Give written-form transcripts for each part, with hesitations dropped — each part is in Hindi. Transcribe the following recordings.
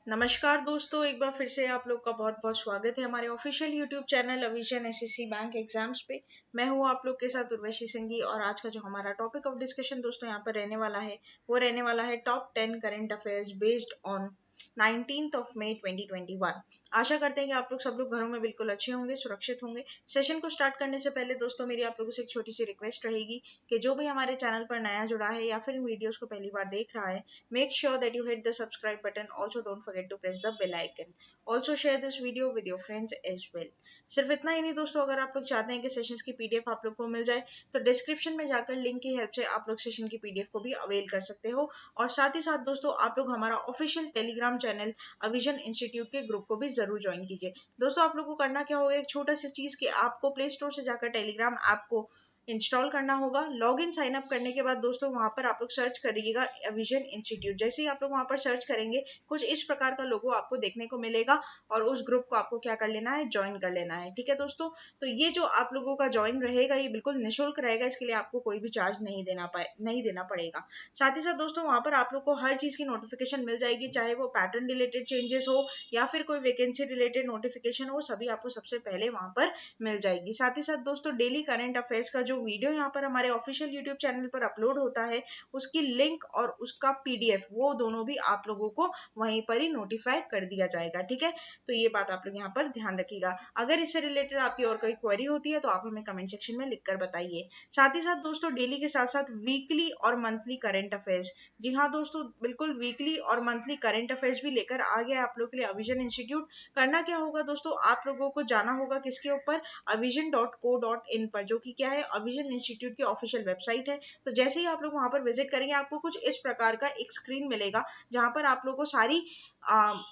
नमस्कार दोस्तों, एक बार फिर से आप लोग का बहुत बहुत स्वागत है हमारे ऑफिशियल यूट्यूब चैनल अविजन एसएससी बैंक एग्जाम्स पे। मैं हूँ आप लोग के साथ उर्वशी सिंघी और आज का जो हमारा टॉपिक ऑफ डिस्कशन दोस्तों यहाँ पर रहने वाला है वो रहने वाला है top 10 current affairs based on 19th of May 2021। आशा करते हैं कि आप लोग सब लोग घरों में बिल्कुल अच्छे होंगे, सुरक्षित होंगे। सेशन को स्टार्ट करने से पहले दोस्तों मेरी आप लोगों से एक छोटी सी रिक्वेस्ट रहेगी कि जो भी हमारे चैनल पर नया जुड़ा है या फिर इन वीडियोस को पहली बार देख रहा है, make sure that you hit the subscribe button. Also don't forget to press the bell icon. Also share this video with your friends as well. सिर्फ इतना ही नहीं दोस्तों, अगर आप लोग चाहते हैं कि सेशंस की पीडीएफ आप लोग को मिल जाए तो डिस्क्रिप्शन में जाकर लिंक की हेल्प से आप लोग सेशन की पीडीएफ को भी अवेल कर सकते हो। और साथ ही साथ दोस्तों आप लोग हमारा ऑफिशियल टेलीग्राम चैनल अविजन इंस्टीट्यूट के ग्रुप को भी जरूर ज्वाइन कीजिए। दोस्तों आप लोग को करना क्या होगा, एक छोटा सी चीज कि आपको प्ले स्टोर से जाकर टेलीग्राम ऐप को इंस्टॉल करना होगा। लॉग इन साइन अप करने के बाद दोस्तों वहां पर आप लोग सर्च करिएगा अविजन इंस्टीट्यूट। जैसे ही आप लोग वहां पर सर्च करेंगे कुछ इस प्रकार का लोगो आपको देखने को मिलेगा और उस ग्रुप को आपको क्या कर लेना है, ज्वाइन कर लेना है। ठीक है दोस्तों, तो ये जो आप लोगों का ज्वाइन रहेगा ये बिल्कुल निःशुल्क रहेगा, इसके लिए आपको कोई भी चार्ज नहीं देना पड़ेगा। साथ ही साथ दोस्तों वहां पर आप लोग को हर चीज की नोटिफिकेशन मिल जाएगी, चाहे वो पैटर्न रिलेटेड चेंजेस हो या फिर कोई वैकेंसी रिलेटेड नोटिफिकेशन हो, सभी आपको सबसे पहले वहां पर मिल जाएगी। साथ ही साथ दोस्तों डेली करंट अफेयर्स का जो वीडियो यहाँ पर हमारे ऑफिशियल यूट्यूब चैनल पर अपलोड होता है उसकी लिंक और उसका पीडीएफ वो दोनों भी आप लोगों को वहीं पर ही नोटिफाई कर दिया जाएगा। ठीक है, तो ये बात आप लोग यहाँ पर ध्यान रखिएगा। अगर इससे रिलेटेड आपकी और कोई क्वेरी होती है तो आप हमें कमेंट सेक्शन में लिखकर बताइए। साथ ही साथ दोस्तों डेली के साथ साथ वीकली और मंथली करंट अफेयर्स, जी हाँ दोस्तों बिल्कुल वीकली और मंथली करंट अफेयर्स भी लेकर आ गया आप लोग के लिए अविजन इंस्टीट्यूट। करना क्या होगा दोस्तों, आप लोगों को जाना होगा किसके ऊपर, avision.co.in पर, जो कि क्या है अविजन इंस्टीट्यूट की ऑफिशियल वेबसाइट है। तो जैसे ही आप लोग वहां पर विजिट करेंगे आपको कुछ इस प्रकार का एक स्क्रीन मिलेगा जहां पर आप लोगों को सारी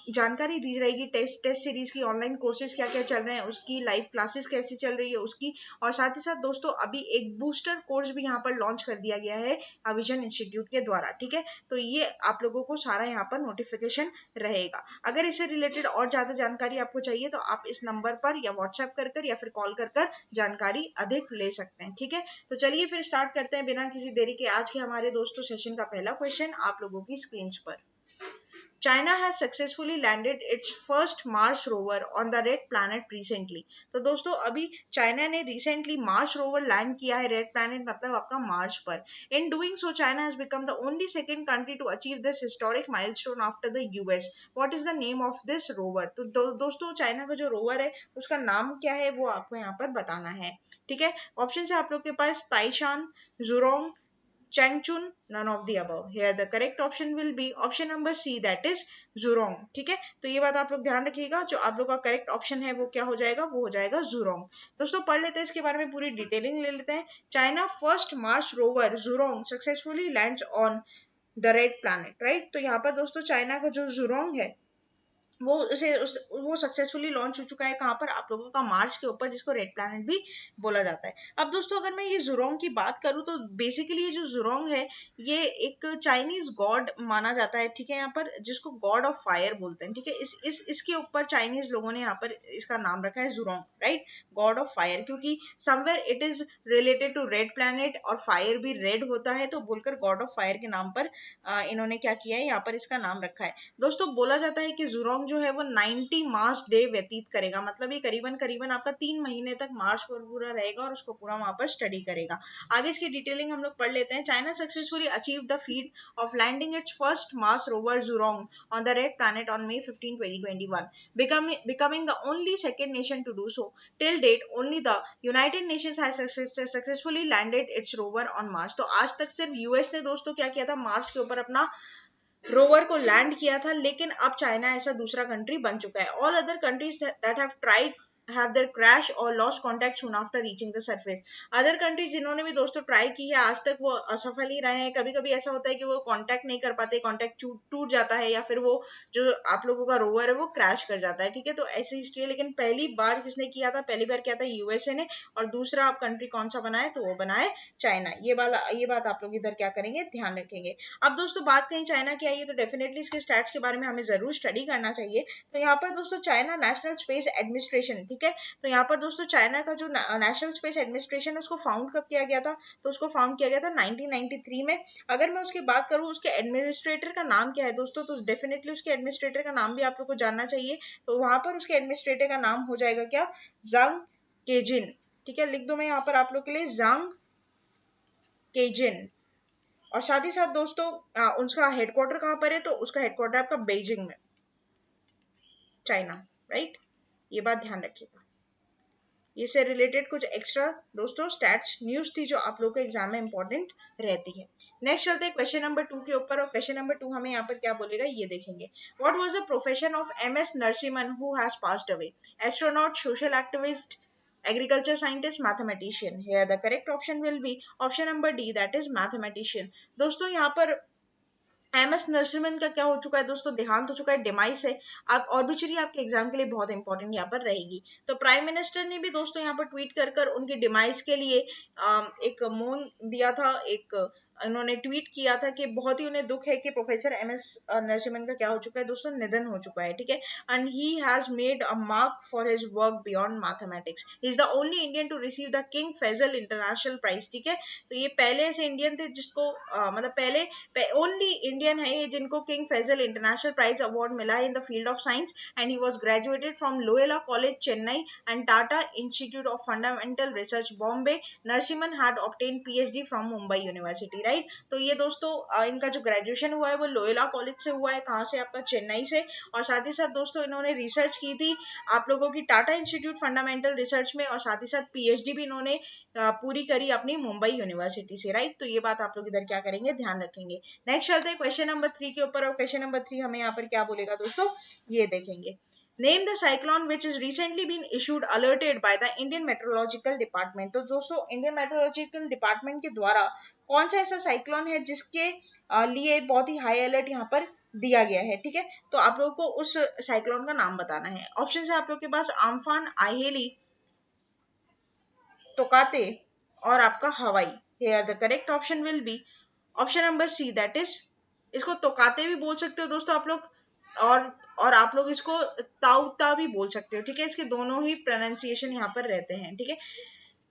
जानकारी दी जाएगी। टेस्ट सीरीज की ऑनलाइन कोर्सेज क्या क्या चल रहे हैं, उसकी लाइव क्लासेस कैसी चल रही है उसकी, और साथ ही साथ दोस्तों अभी एक बूस्टर कोर्स भी यहाँ पर लॉन्च कर दिया गया है अविजन इंस्टीट्यूट के द्वारा। ठीक है, तो ये आप लोगों को सारा यहाँ पर नोटिफिकेशन रहेगा। अगर इससे रिलेटेड और ज्यादा जानकारी आपको चाहिए तो आप इस नंबर पर या व्हाट्सएप कर या फिर कॉल कर जानकारी अधिक ले सकते हैं। ठीक है, तो चलिए फिर स्टार्ट करते हैं बिना किसी देरी के आज के हमारे दोस्तों सेशन का पहला क्वेश्चन आप लोगों की स्क्रीन पर। China has successfully landed its first Mars rover on the Red Planet recently। तो दोस्तों अभी चाइना ने रिसेंटली मार्स रोवर लैंड किया है रेड प्लैनेट मतलब आपका मार्स पर। In doing so China has become the only second country to achieve this historic milestone after the US. What is the name of this rover? तो दोस्तों चाइना का जो रोवर है उसका नाम क्या है वो आपको यहाँ पर बताना है। ठीक है, ऑप्शन है आप लोग के पास Taishan, Jurong, Changchun, none of the above. Here the correct option will be option number C, that is Zhurong। ठीक है, तो ये बात आप लोग ध्यान रखिएगा, जो आप लोग का करेक्ट ऑप्शन है वो क्या हो जाएगा, वो हो जाएगा Zhurong। दोस्तों पढ़ लेते हैं इसके बारे में, पूरी डिटेलिंग ले लेते हैं। China first Mars rover Zhurong successfully lands on the red planet, right. तो यहाँ पर दोस्तों चाइना का जो Zhurong है वो सक्सेसफुली लॉन्च हो चुका है। कहाँ पर? आप लोगों का मार्स के ऊपर, जिसको रेड प्लैनेट भी बोला जाता है। अब दोस्तों अगर मैं ये जुरोंग की बात करूँ तो बेसिकली ये जो जुरोंग है ये एक चाइनीज गॉड माना जाता है। ठीक है, यहाँ पर जिसको गॉड ऑफ फायर बोलते हैं। ठीक है, इसके ऊपर चाइनीज लोगों ने यहाँ पर इसका नाम रखा है Jurong, right, god of fire, क्योंकि somewhere it is related to red planet और फायर भी रेड होता है, तो बोलकर गॉड ऑफ फायर के नाम पर इन्होंने क्या किया है, यहाँ पर इसका नाम रखा है। दोस्तों बोला जाता है कि जुरोंग जो है वो 90 मार्स डे व्यतीत करेगा, मतलब ये करीबन आपका 3 महीने तक मार्स पर पूरा रहेगा और उसको पूरा वहां पर स्टडी करेगा। आगे इसकी डिटेलिंग हम लोग पढ़ लेते हैं। China successfully achieve the feat of landing its first Mars rover Zhurong on the red planet on May 15, 2021, becoming the only second nation to do so. Till date, only the United Nations has successfully landed its rover on Mars। तो आज तक सिर्फ यूएस ने दोस्तों क्या किया था, मार्स के ऊपर अपना रोवर को लैंड किया था, लेकिन अब चाइना ऐसा दूसरा कंट्री बन चुका है। All other countries that have tried have their crash or lost contact soon after reaching the surface। Other countries जिन्होंने भी दोस्तों ट्राई की है आज तक वो असफल ही रहे हैं। कभी कभी ऐसा होता है कि वो कांटेक्ट नहीं कर पाते, कांटेक्ट टूट जाता है, या फिर वो जो आप लोगों का रोवर है वो क्रैश कर जाता है। ठीक है, तो ऐसी हिस्ट्री है। लेकिन पहली बार किसने किया था, पहली बार किया था यूएसए ने, और दूसरा आप कंट्री कौन सा बनाए, तो वो बनाए चाइना। ये बात आप लोग इधर क्या करेंगे, ध्यान रखेंगे। अब दोस्तों बात कहीं चाइना की आई है तो डेफिनेटली इसके स्टैट्स के बारे में हमें जरूर स्टडी करना चाहिए। तो यहाँ पर दोस्तों चाइना नेशनल स्पेस एडमिनिस्ट्रेशन, ठीक है। तो यहाँ पर दोस्तों चाइना का जो नेशनल स्पेस एडमिनिस्ट्रेशन उसको फाउंड कब किया गया था, तो उसको फाउंड किया गया था 1993 में। अगर मैं उसकी बात करूँ उसके एडमिनिस्ट्रेटर का नाम क्या है दोस्तों, तो डेफिनेटली उसके एडमिनिस्ट्रेटर का नाम भी आप लोग को जानना चाहिए। तो वहां पर उसके एडमिनिस्ट्रेटर का नाम हो जाएगा क्या, जांग केजिन। ठीक है, लिख दो मैं यहाँ पर आप लोग के लिए जांग केजिन। और साथ ही साथ दोस्तों उसका हेडक्वार्टर कहाँ पर है, तो उसका हेडक्वार्टर आपका बेजिंग में, चाइना, राइट। ये बात ध्यान रखिएगा। ये से रिलेटेड कुछ एक्स्ट्रा दोस्तों स्टैट्स न्यूज थी जो आप लोगों के एग्जाम में इंपॉर्टेंट रहती है। नेक्स्ट चलते हैं क्वेश्चन नंबर 2 के ऊपर, और क्वेश्चन नंबर 2 हमें यहाँ पर क्या बोलेगा ये देखेंगे। What was the profession of M S. Narasimhan who has passed away? Astronaut, social activist, agriculture scientist, mathematician? Here the correct option will be option number D, that is mathematician। दोस्तों यहाँ पर एम.एस. नरसिम्हन का क्या हो चुका है दोस्तों, देहांत हो चुका है, डिमाइस है। आप और भी चलिए आपके एग्जाम के लिए बहुत इंपॉर्टेंट यहाँ पर रहेगी। तो प्राइम मिनिस्टर ने भी दोस्तों यहाँ पर ट्वीट कर कर उनकी डिमाइस के लिए एक मौन दिया था, एक उन्होंने ट्वीट किया था कि बहुत ही उन्हें दुख है कि प्रोफेसर एम.एस. नरसिम्हन का क्या हो चुका है दोस्तों, निधन हो चुका है। ठीक है, and he has made a mark for his work beyond mathematics. He is the only Indian to receive the King Faisal International Prize. ठीक है, तो ये पहले ऐसे इंडियन थे जिसको मतलब पहले ओनली इंडियन है ये जिनको King Faisal International Prize award मिला है in the field of science. And he was graduated from Loyola College Chennai and Tata Institute of Fundamental Research Bombay. Narasimhan had obtain PhD from Mumbai University, right. तो ये दोस्तों इनका जो ग्रेजुएशन हुआ है वो लोयोला कॉलेज से हुआ है, कहाँ से, आपका चेन्नई से। और साथ ही साथ दोस्तों इन्होंने रिसर्च की थी आप लोगों की टाटा इंस्टीट्यूट फंडामेंटल रिसर्च में, और साथ ही साथ पीएचडी भी इन्होंने पूरी करी अपनी मुंबई यूनिवर्सिटी से, राइट। तो ये बात आप लोग इधर क्या करेंगे, ध्यान रखेंगे। नेक्स्ट चलते हैं क्वेश्चन नंबर 3 के ऊपर, और क्वेश्चन नंबर 3 हमें यहाँ पर क्या बोलेगा दोस्तों, ये देखेंगे। Name the cyclone which has recently been issued alerted by the Indian Meteorological Department। तो दोस्तों इंडियन मेट्रोलॉजिकल डिपार्टमेंट के द्वारा कौन सा ऐसा साइक्लोन है जिसके लिए बहुत ही हाई अलर्ट यहाँ पर दिया गया है। ठीक है, तो आप लोगों को उस साइक्लोन का नाम बताना है। ऑप्शन है आप लोग के पास आम्फान, आहेली, तोकाते और आपका हवाई। Here the correct option will be option number C, that is, इसको तोकाते भी बोल सकते हो दोस्तों आप लोग, और आप लोग इसको ताउता भी बोल सकते हो। ठीक है, इसके दोनों ही प्रोनाउंसिएशन यहाँ पर रहते हैं। ठीक है,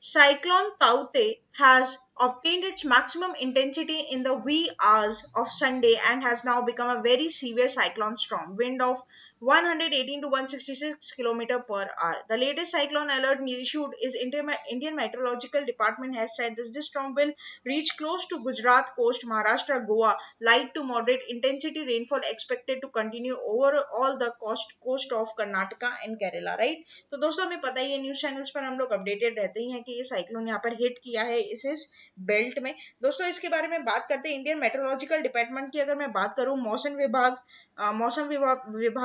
Cyclone Taute has obtained its maximum intensity in the wee hours of Sunday and has now become a very severe cyclone storm. Wind of 118 to 166 km per hour. The latest cyclone alert issued is Indian Meteorological Department has said this storm will reach close to Gujarat coast, Maharashtra, Goa. Light to moderate intensity rainfall expected to continue over all the coast of Karnataka and Kerala. Right? तो दोस्तों हमें पता ही है न्यूज चैनल्स पर हम लोग अपडेटेड रहते ही हैं कि ये साइक्लोन यहाँ पर हिट किया है इस बेल्ट में। दोस्तों इसके बारे में बात करते हैं इंडियन मेट्रोलॉजिकल डिपार्टमेंट की। अगर मैं बात करूं मौसम विभाग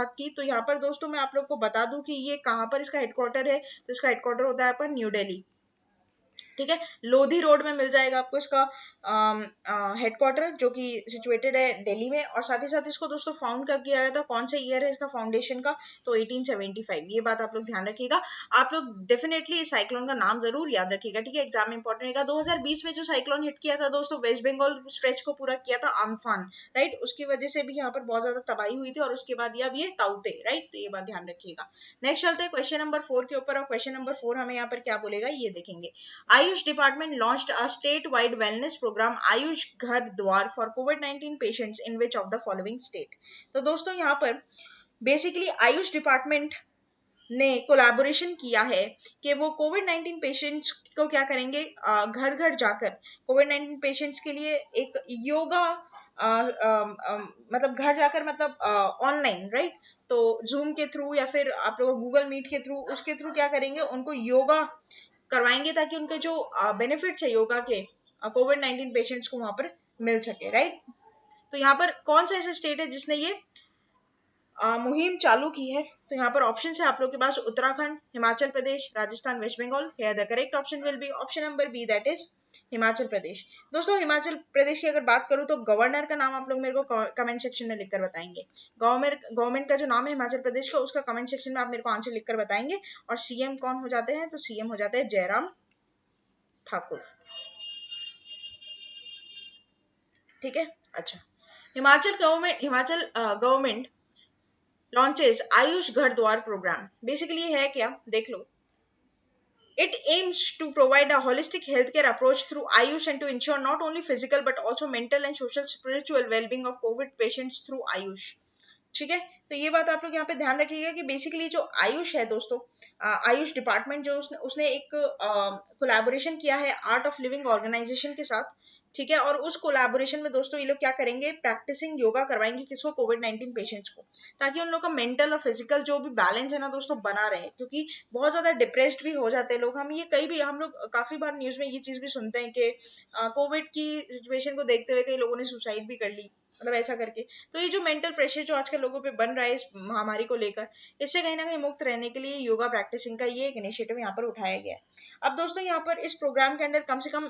की, तो यहाँ पर दोस्तों मैं आप लोग को बता दूं कि ये कहाँ पर इसका हेडक्वार्टर है। तो इसका हेडक्वार्टर होता है आपका न्यू दिल्ली। ठीक है, लोधी रोड में मिल जाएगा आपको इसका हेडक्वार्टर जो कि सिचुएटेड है दिल्ली में। और साथ ही साथ इसको दोस्तों फाउंड कब किया गया था, कौन सा ईयर है इसका फाउंडेशन का, तो 1875। ये बात आप लोग ध्यान रखिएगा। आप लोग डेफिनेटली इस साइक्लोन का नाम जरूर याद रखिएगा। ठीक है, एग्जाम में इंपॉर्टेंट रहेगा। 2020 में जो साइक्लोन हिट किया था दोस्तों वेस्ट बंगाल स्ट्रेच को पूरा किया था आम्फान, राइट। उसकी वजह से भी यहाँ पर बहुत ज्यादा तबाही हुई थी, और उसके बाद अब ये ताउते, राइट। तो ये बात ध्यान रखिएगा। नेक्स्ट चलते हैं क्वेश्चन नंबर 4 के ऊपर, और क्वेश्चन नंबर 4 हमें यहाँ पर क्या बोलेगा ये देखेंगे। Ayush department launched a statewide wellness program Ayush घर द्वार for COVID-19 patients in which of the following state। तो दोस्तों यहाँ पर बेसिकली आयुष डिपार्टमेंट ने कोलैबोरेशन किया है कि वो कोविड-19 पेशेंट्स को क्या करेंगे, घर घर जाकर कोविड-19 पेशेंट्स के लिए एक योगा मतलब घर जाकर मतलब ऑनलाइन, राइट। तो जूम के थ्रू या फिर आप लोग गूगल मीट के थ्रू उसके थ्रू क्या करेंगे, उनको योगा करवाएंगे ताकि उनके जो बेनिफिट्स है योगा के कोविड-19 पेशेंट्स को वहां पर मिल सके, राइट। तो यहाँ पर कौन सा ऐसा स्टेट है जिसने ये मुहिम चालू की है, तो यहाँ पर ऑप्शन है आप लोग के पास Uttarakhand, Himachal Pradesh, Rajasthan, West Bengal. Here the correct option will be option number B, that is Himachal Pradesh. दोस्तों हिमाचल प्रदेश की अगर बात करूं तो गवर्नर का नाम आप लोग मेरे को कमेंट सेक्शन में लिखकर बताएंगे। गवर्नमेंट का जो नाम है हिमाचल प्रदेश का उसका कमेंट सेक्शन में आप मेरे को आंसर लिखकर बताएंगे। और सीएम कौन हो जाते हैं, तो सीएम हो जाते हैं जयराम ठाकुर। ठीक है, अच्छा। हिमाचल गवर्नमेंट लॉन्चेस आयुष घर द्वार प्रोग्राम। बेसिकली है क्या, देख लो। It aims to provide a holistic healthcare approach through Ayush and to ensure not only physical but also mental and social spiritual well-being of COVID patients through Ayush। ठीक है, तो ये बात आप लोग यहाँ पे ध्यान रखिएगा कि बेसिकली जो आयुष है दोस्तों, आयुष डिपार्टमेंट जो उसने एक कोलैबोरेशन किया है आर्ट ऑफ लिविंग ऑर्गेनाइजेशन के साथ। ठीक है, और उस कोलैबोरेशन में दोस्तों ये लोग क्या करेंगे, प्रैक्टिसिंग योगा करवाएंगे किसको, कोविड-19 पेशेंट्स को, ताकि उन लोग का मेंटल और फिजिकल जो भी बैलेंस है ना दोस्तों बना रहे, क्योंकि बहुत ज्यादा डिप्रेस्ड भी हो जाते हैं लोग। हम ये कई भी हम लोग काफी बार न्यूज में ये चीज भी सुनते हैं कि कोविड की सिचुएशन को देखते हुए कई लोगों ने सुसाइड भी कर ली, मतलब ऐसा करके। तो ये जो मेंटल प्रेशर जो आजकल लोगों पे बन रहा है इस महामारी को लेकर, इससे कहीं ना कहीं मुक्त रहने के लिए योगा प्रैक्टिसिंग का ये एक इनिशिएटिव यहाँ पर उठाया गया है। अब दोस्तों यहाँ पर इस प्रोग्राम के अंदर कम से कम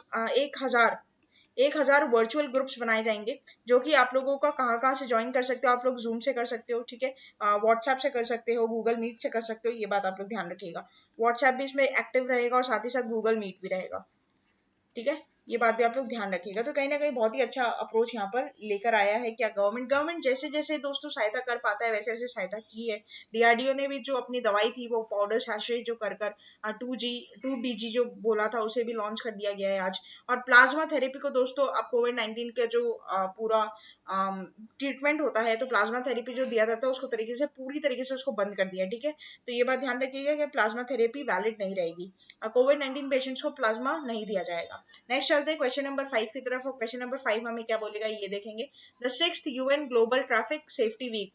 1,000 वर्चुअल ग्रुप्स बनाए जाएंगे, जो कि आप लोगों का कहाँ से ज्वाइन कर सकते हो। आप लोग जूम से कर सकते हो, ठीक है, व्हाट्सएप से कर सकते हो, गूगल मीट से कर सकते हो। ये बात आप लोग ध्यान रखिएगा, व्हाट्सएप भी इसमें एक्टिव रहेगा और साथ ही साथ गूगल मीट भी रहेगा। ठीक है, ये बात भी आप लोग ध्यान रखिएगा। तो कहीं ना कहीं बहुत ही अच्छा अप्रोच यहाँ पर लेकर आया है क्या गवर्नमेंट जैसे जैसे दोस्तों सहायता कर पाता है वैसे वैसे सहायता की है। डीआरडीओ ने भी जो अपनी दवाई थी वो पाउडर सैशे जो कर 2DG जो बोला था उसे भी लॉन्च कर दिया गया है आज। और प्लाज्मा थेरेपी को दोस्तों अब कोविड-19 का जो पूरा ट्रीटमेंट होता है, तो प्लाज्मा थेरेपी जो दिया जाता है उसको पूरी तरीके से उसको बंद कर दिया। ठीक है, तो ये बात ध्यान रखिएगा कि प्लाज्मा थेरेपी वैलिड नहीं रहेगी, कोविड-19 पेशेंट्स को प्लाज्मा नहीं दिया जाएगा। नेक्स्ट चलते हैं क्वेश्चन नंबर 5 की तरफ। और क्वेश्चन नंबर 5 हमें क्या बोलेगा ये देखेंगे। The 6th UN global traffic safety week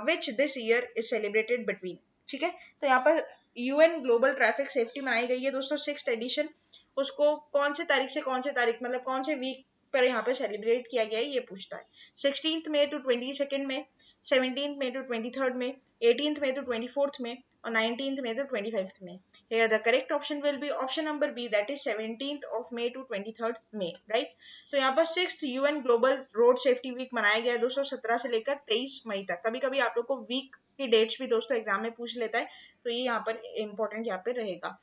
which this year is celebrated between. ठीक है, तो यहाँ पर UN ग्लोबल ट्रैफिक सेफ्टी मनाई गई है दोस्तों 6th एडिशन। उसको कौन से तारीख से कौन से तारीख, मतलब कौन से वीक पर यहाँ पे सेलिब्रेट किया गया है ये पूछता है। 16th मई टू 22nd में, 17th मई टू 23rd में, 18th मई टू 24th में और 19th मई टू 25th में। Here the correct option will be option number B, that is 17th of May to 23rd May, right? तो यहाँ पर 6th UN global road safety week मनाया गया है दोस्तों 17 से लेकर 23 मई तक। कभी कभी आप लोग को वीक की डेट्स भी दोस्तों एग्जाम में पूछ लेता है, तो ये यहाँ पर इम्पोर्टेंट यहाँ पे रहेगा।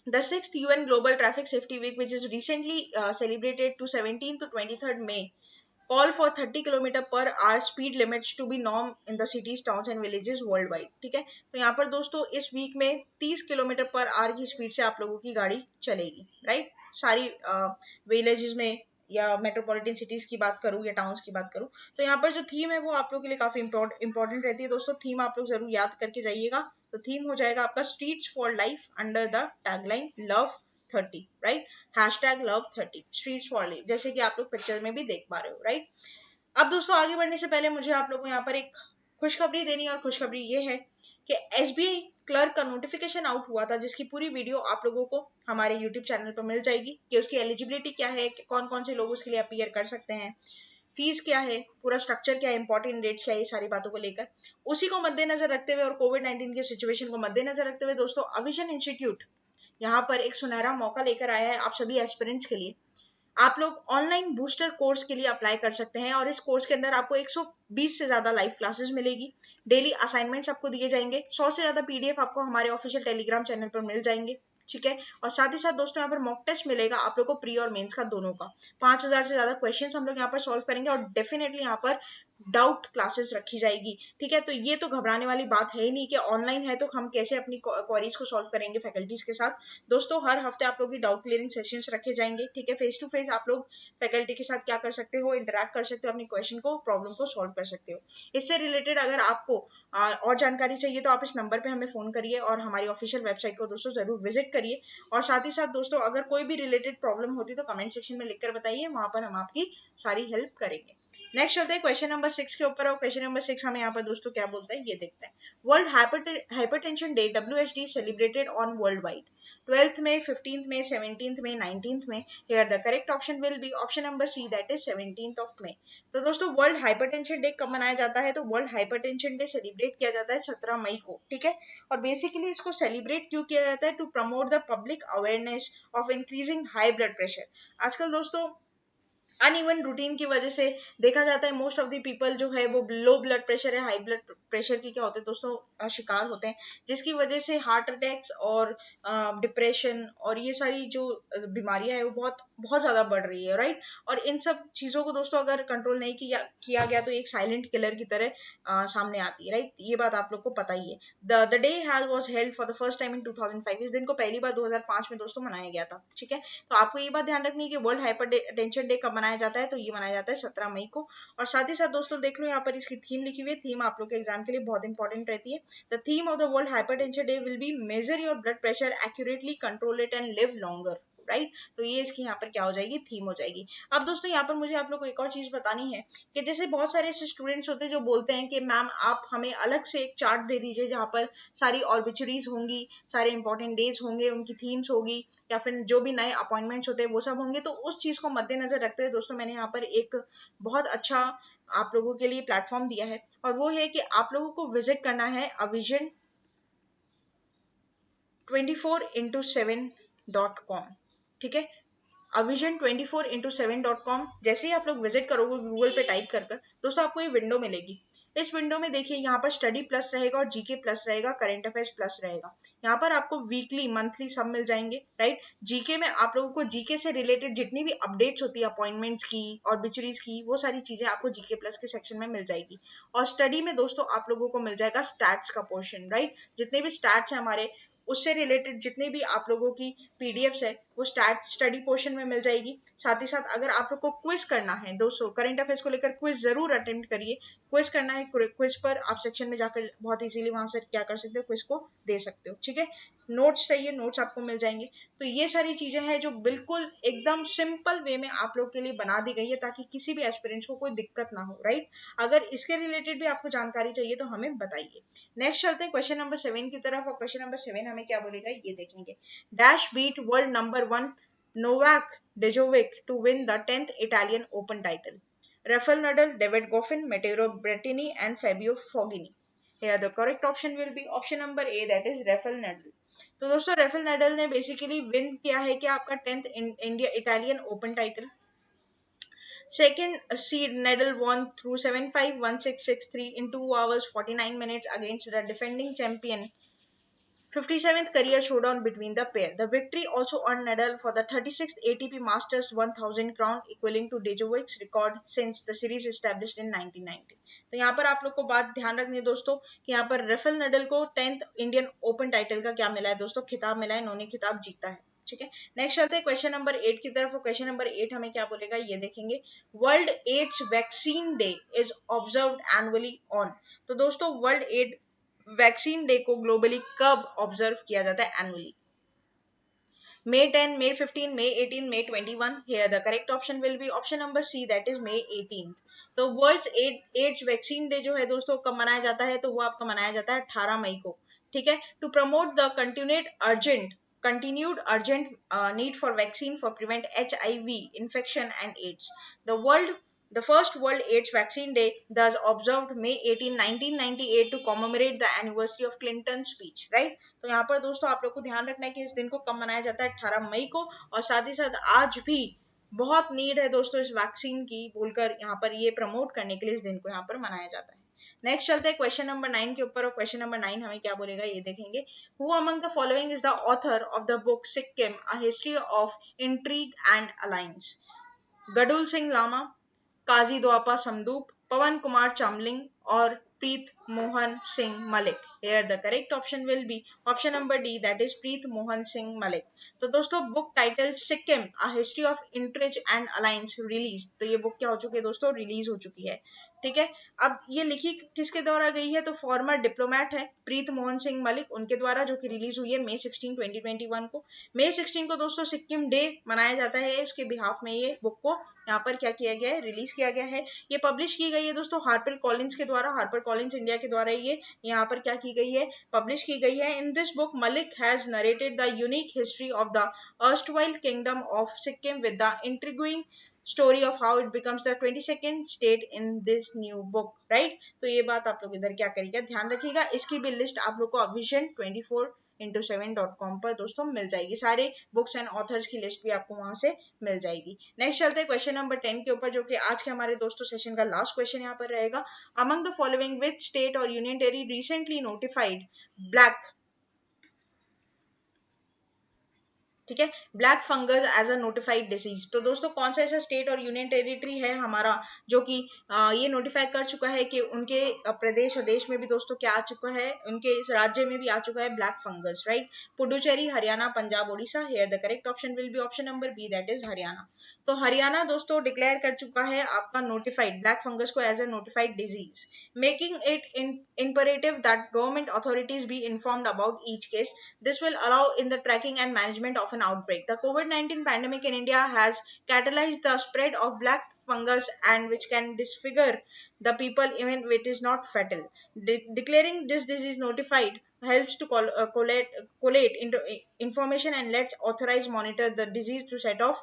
The 6th UN Global Traffic Safety Week, which is recently celebrated to 17th to 23rd May, call for 30 km per hour speed limits to be norm in the cities, towns and villages worldwide। ठीक है, तो यहाँ पर दोस्तों इस वीक में 30 किलोमीटर पर आवर की स्पीड से आप लोगों की गाड़ी चलेगी, राइट। सारी विलेजेस में या मेट्रोपॉलिटन सिटीज की बात करूँ या टाउन्स की बात करूँ, तो यहाँ पर जो थीम है वो आप लोगों के लिए काफी इंपॉर्टेंट रहती है दोस्तों। थीम आप लोग जरूर याद करके जाइएगा। तो थीम हो जाएगा आपका streets for life under the tagline love 30, right. #love30 streets for life, जैसे कि आप लोग पिक्चर में भी देख पा रहे हो, राइट। अब दोस्तों आगे बढ़ने से पहले मुझे आप लोगों को यहाँ पर एक खुशखबरी देनी है, और खुशखबरी ये है कि SBI क्लर्क का नोटिफिकेशन आउट हुआ था, जिसकी पूरी वीडियो आप लोगों को हमारे YouTube चैनल पर मिल जाएगी कि उसकी एलिजिबिलिटी क्या है, कौन कौन से लोग उसके लिए अपीयर कर सकते हैं, फीस क्या है, पूरा स्ट्रक्चर क्या है, इंपॉर्टेंट डेट्स क्या है, ये सारी बातों को लेकर उसी को मद्देनजर रखते हुए और कोविड-19 के सिचुएशन को मद्देनजर रखते हुए दोस्तों अविजन इंस्टीट्यूट यहाँ पर एक सुनहरा मौका लेकर आया है आप सभी एस्पिरेंट्स के लिए। आप लोग ऑनलाइन बूस्टर कोर्स के लिए अप्लाई कर सकते हैं, और इस कोर्स के अंदर आपको 120 से ज्यादा लाइव क्लासेस मिलेगी, डेली असाइनमेंट्स आपको दिए जाएंगे, 100 से ज्यादा PDF आपको हमारे ऑफिशियल टेलीग्राम चैनल पर मिल जाएंगे। ठीक है, और साथ ही साथ दोस्तों यहाँ पर मॉक टेस्ट मिलेगा आप लोग को, प्री और मेंस का दोनों का। 5,000 से ज्यादा क्वेश्चंस हम लोग यहाँ पर सॉल्व करेंगे, और डेफिनेटली यहाँ पर डाउट क्लासेस रखी जाएगी। ठीक है, तो ये तो घबराने वाली बात है ही नहीं कि ऑनलाइन है तो हम कैसे अपनी क्वेरीज को सॉल्व करेंगे फैकल्टीज के साथ। दोस्तों हर हफ्ते आप लोग की डाउट क्लियरिंग सेशंस रखे जाएंगे। ठीक है, फेस टू फेस आप लोग फैकल्टी के साथ क्या कर सकते हो, इंटरैक्ट कर सकते हो, अपनी क्वेश्चन को, प्रॉब्लम को सॉल्व कर सकते हो। इससे रिलेटेड अगर आपको और जानकारी चाहिए तो आप इस नंबर पे हमें फोन करिए और हमारी ऑफिशियल वेबसाइट को दोस्तों जरूर विजिट करिए। और साथ ही साथ दोस्तों अगर कोई भी रिलेटेड प्रॉब्लम होती तो कमेंट सेक्शन में लिखकर बताइए, वहां पर हम आपकी सारी हेल्प करेंगे। नेक्स्ट चलते हैं क्वेश्चन नंबर 6 के ऊपर। और क्वेश्चन नंबर 6 हमें यहाँ पर दोस्तों क्या बोलता है ये देखते हैं। World hypertension day WHD celebrated on world wide 12th में, 15th में, 17th में, 19th में। Here the correct option will be option number C, that is 17th of May। तो दोस्तों वर्ल्ड हाइपरटेंशन डे कब मनाया जाता है, तो वर्ल्ड हाइपरटेंशन डे सेलिब्रेट किया जाता है 17 मई को। ठीक है, और बेसिकली इसको सेलिब्रेट क्यों किया जाता है, to promote the public awareness of increasing high blood pressure. आजकल दोस्तों अनइवन रूटीन की वजह से देखा जाता है मोस्ट ऑफ द पीपल जो है वो लो ब्लड प्रेशर है, हाई ब्लड प्रेशर की क्या होते हैं दोस्तों शिकार होते हैं, जिसकी वजह से हार्ट अटैक्स और डिप्रेशन और ये सारी जो बीमारियां है वो बहुत बहुत ज्यादा बढ़ रही है, राइट। और इन सब चीजों को दोस्तों अगर कंट्रोल नहीं किया गया तो एक साइलेंट किलर की तरह सामने आती है, राइट। ये बात आप लोग को पता ही है। The day was held for the first time in 2005। इस दिन को पहली बार 2005 में दोस्तों मनाया गया था, ठीक है। तो आपको ये बात ध्यान रखनी है कि वर्ल्ड हाइपरटेंशन डे कब मनाया जाता है, तो ये मनाया जाता है 17 मई को। और साथ ही साथ दोस्तों देख लो यहाँ पर इसकी थीम लिखी हुई है। थीम आप लोग के एग्जाम के लिए बहुत इंपॉर्टेंट रहती है। The theme of the world hypertension day will be major your blood pressure accurately, control it and live longer, right. तो ये इसकी यहाँ पर क्या हो जाएगी, थीम हो जाएगी। अब दोस्तों यहाँ पर मुझे आप लोग को एक और चीज बतानी है कि जैसे बहुत सारे ऐसे स्टूडेंट्स होते हैं जो बोलते हैं कि मैम आप हमें अलग से एक चार्ट दे दीजिए जहाँ पर सारी ऑर्बिचुरीज होंगी, सारे इंपॉर्टेंट डेज होंगे, उनकी थीम्स होगी, या फिर जो भी नए अपॉइंटमेंट्स होते हैं वो सब होंगे। तो उस चीज को मद्देनजर रखते हुए दोस्तों मैंने यहाँ पर एक बहुत अच्छा आप लोगों के लिए प्लेटफॉर्म दिया है, और वो है कि आप लोगों को विजिट करना है अविजन 24x7.com, ठीक है। avision24x7.com। जैसे ही आप लोग विजिट करोगे गूगल पे टाइप कर दोस्तों आपको ये विंडो मिलेगी। इस विंडो में देखिए यहाँ पर स्टडी प्लस रहेगा और जीके प्लस रहेगा, करंट अफेयर्स प्लस रहेगा। यहाँ पर आपको वीकली मंथली सब मिल जाएंगे, राइट। जीके में आप लोगों को जीके से रिलेटेड जितनी भी अपडेट्स होती है अपॉइंटमेंट्स की, ऑर्बिचुरीज की, वो सारी चीजें आपको जीके प्लस के सेक्शन में मिल जाएगी। और स्टडी में दोस्तों आप लोगों को मिल जाएगा स्टैट्स का पोर्शन, राइट। जितने भी स्टैट्स है हमारे उससे रिलेटेड जितने भी आप लोगों की पीडीएफ्स है वो स्टडी पोर्शन में मिल जाएगी। साथ ही साथ अगर आप लोग को क्विज करना है दोस्तों, करंट अफेयर्स को लेकर क्विज जरूर अटेम्प्ट करिए। क्विज करना है, क्विज पर आप सेक्शन में जाकर बहुत इजीली वहां से क्या कर सकते हो, क्विज को दे सकते हो, ठीक है। नोट्स चाहिए, नोट्स आपको मिल जाएंगे। तो ये सारी चीजें हैं जो बिल्कुल एकदम सिंपल वे में आप लोग के लिए बना दी गई है ताकि किसी भी एस्पिरेंट्स को कोई दिक्कत ना हो, राइट। अगर इसके रिलेटेड भी आपको जानकारी चाहिए तो हमें बताइए। नेक्स्ट चलते हैं क्वेश्चन नंबर 7 की तरफ, और क्वेश्चन नंबर 7 हमें क्या बोलेगा ये देखेंगे। Dash beat world number 1 Novak Djokovic to win the 10th Italian Open title. Rafael Nadal, David Goffin, Matteo Berrettini and Fabio Fognini. Here the correct option will be option number A, that is Rafael Nadal. तो दोस्तों रेफेल नडाल ने बेसिकली विन किया है कि आपका 10th India Italian open title. Second seed Nadal won through 7-5, 1-6, 6-3 in 2 hours 49 minutes against the defending champion 57th career showdown between the pair. The victory also earned Nadal for the 36th ATP Masters 1000 crown, equaling to Djokovic's record since the series established in 1990. तो यहाँ पर आप लोग को बात ध्यान रखनी है दोस्तों कि यहाँ पर रेफेल नडाल को 10th इंडियन ओपन टाइटल का क्या मिला है दोस्तों, खिताब मिला है, इन्होंने खिताब जीता है, ठीक है। नेक्स्ट चलते हैं क्वेश्चन नंबर 8 की तरफ। क्वेश्चन नंबर 8 हमें क्या बोलेगा ये देखेंगे। World AIDS vaccine day is observed annually on. तो दोस्तों वर्ल्ड एड वैक्सीन डे को ग्लोबली कब ऑब्जर्व किया जाता है annually? May 10, May 15, May 18, May 21. Here the correct option will be option number C, that is May 18. तो वर्ल्ड एड्स वैक्सीन डे जो है दोस्तों कब मनाया जाता है, तो वो आपका मनाया जाता है 18 मई को, ठीक है। To promote the continued urgent need for vaccine for prevent HIV infection and AIDS. The first World AIDS Vaccine Day, thus observed May 18, 1998 to commemorate the anniversary of Clinton's speech, right? तो यहाँ पर दोस्तों आप लोग को ध्यान रखना है कि इस दिन को कब मनाया जाता है, 18 मई को। और साथ ही साथ आज भी बहुत नीड है दोस्तों इस वैक्सीन की बोलकर यहाँ पर ये प्रमोट करने के लिए इस दिन को यहाँ पर मनाया जाता है। नेक्स्ट चलते हैं क्वेश्चन नंबर 9 के ऊपर, और क्वेश्चन नंबर 9 हमें क्या बोलेगा ये देखेंगे। Who among the following is the author of the book Sikkim a history of intrigue and alliance? Gadul Singh Lama, Kazi Dwapa Samdup, Pawan Kumar Chamling और Preet Mohan Singh Malik. Here the correct option will be option number D, that is प्रीत मोहन सिंह मलिक। तो दोस्तों book title Sikkim a history of intrigue and alliance release, तो ये बुक क्या हो चुकी है दोस्तों, रिलीज हो चुकी है, ठीक है। अब ये लिखी किसके द्वारा गई है, तो फॉर्मर डिप्लोमेट है प्रीत मोहन सिंह मलिक, उनके द्वारा, जो कि रिलीज हुई है May 16, 2021 को। May 16 को दोस्तों सिक्किम डे मनाया जाता है, उसके बिहाफ में ये बुक को यहाँ पर क्या किया गया है, रिलीज किया गया है। ये पब्लिश की गई है दोस्तों हार्पर कॉलिंस के द्वारा, हार्पर कॉलिंस इंडिया के द्वारा ये यहाँ पर क्या की गई है, पब्लिश की गई है। In this book Malik has narrated the unique history of the erstwhile kingdom of Sikkim with the intriguing story of how it becomes the 22nd state in this new book, right? तो ये बात आप लोग इधर क्या करिएगा, ध्यान रखिएगा। इसकी भी लिस्ट आप लोग को vision24x7.com पर दोस्तों मिल जाएगी। सारे बुक्स एंड ऑथर्स की लिस्ट भी आपको वहां से मिल जाएगी। नेक्स्ट चलते हैं क्वेश्चन नंबर 10 के ऊपर, जो कि आज के हमारे दोस्तों सेशन का लास्ट क्वेश्चन यहाँ पर रहेगा। Among the following which state और union territory recently notified black, ठीक है, black fungus as a notified disease. तो दोस्तों कौन सा ऐसा स्टेट और यूनियन टेरिटरी है हमारा जो कि ये नोटिफाई कर चुका है कि उनके प्रदेश और देश में भी दोस्तों क्या आ चुका है, उनके इस राज्य में भी आ चुका है black fungus, right? Puducherry, Haryana, Punjab, Odisha. Here the correct option will be option number B, that is Haryana. तो हरियाणा दोस्तों डिक्लेयर कर चुका है आपका नोटिफाइड ब्लैक फंगस को as a notified disease, making it imperative that government authorities be informed about each case. This will allow in the tracking and management of an outbreak. The COVID-19 pandemic in India has catalyzed the spread of black fungus and which can disfigure the people even if it is not fatal. Declaring this disease notified helps to collate information and let authorized monitor the disease to set off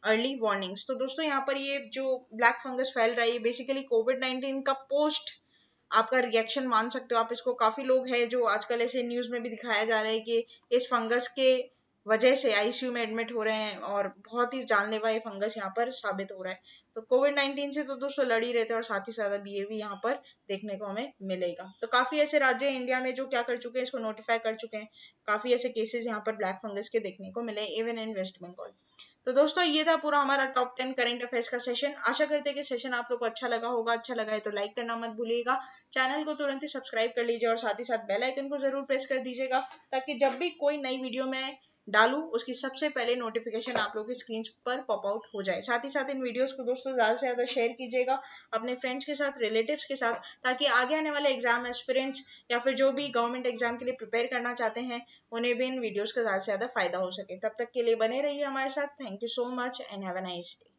early warnings. तो दोस्तों यहाँ पर ये जो ब्लैक फंगस फैल रहा है बेसिकली कोविड-19 का पोस्ट आपका रिएक्शन मान सकते हो आप इसको। काफी लोग हैं जो आजकल ऐसे न्यूज में भी दिखाया जा रहा है कि इस फंगस के वजह से आईसीयू में एडमिट हो रहे हैं और बहुत ही जानलेवा ये फंगस यहाँ पर साबित हो रहा है। तो कोविड-19 से तो दोस्तों लड़ ही रहते हैं और साथ ही साथ अभी ये भी यहाँ पर देखने को हमें मिलेगा। तो काफी ऐसे राज्य हैं इंडिया में जो क्या कर चुके हैं, इसको नोटिफाई कर चुके हैं। काफी ऐसे केसेस यहाँ पर ब्लैक फंगस के देखने को मिले इवन इन वेस्ट बंगाल। तो दोस्तों ये था पूरा हमारा टॉप 10 करंट अफेयर्स का सेशन। आशा करते हैं कि सेशन आप लोग को अच्छा लगा होगा। अच्छा लगा है तो लाइक करना मत भूलिएगा, चैनल को तुरंत ही सब्सक्राइब कर लीजिए और साथ ही साथ बेल आइकन को जरूर प्रेस कर दीजिएगा ताकि जब भी कोई नई वीडियो मैं डालूं उसकी सबसे पहले नोटिफिकेशन आप लोगों की स्क्रीन पर पॉप आउट हो जाए। साथ ही साथ इन वीडियोस को दोस्तों ज्यादा से ज्यादा शेयर कीजिएगा अपने फ्रेंड्स के साथ, रिलेटिव्स के साथ, ताकि आगे आने वाले एग्जाम एस्पिरेंट्स या फिर जो भी गवर्नमेंट एग्जाम के लिए प्रिपेयर करना चाहते हैं उन्हें भी इन वीडियोस का ज्यादा से ज्यादा फायदा हो सके। तब तक के लिए बने रहिए हमारे साथ। Thank you so much and have a nice day.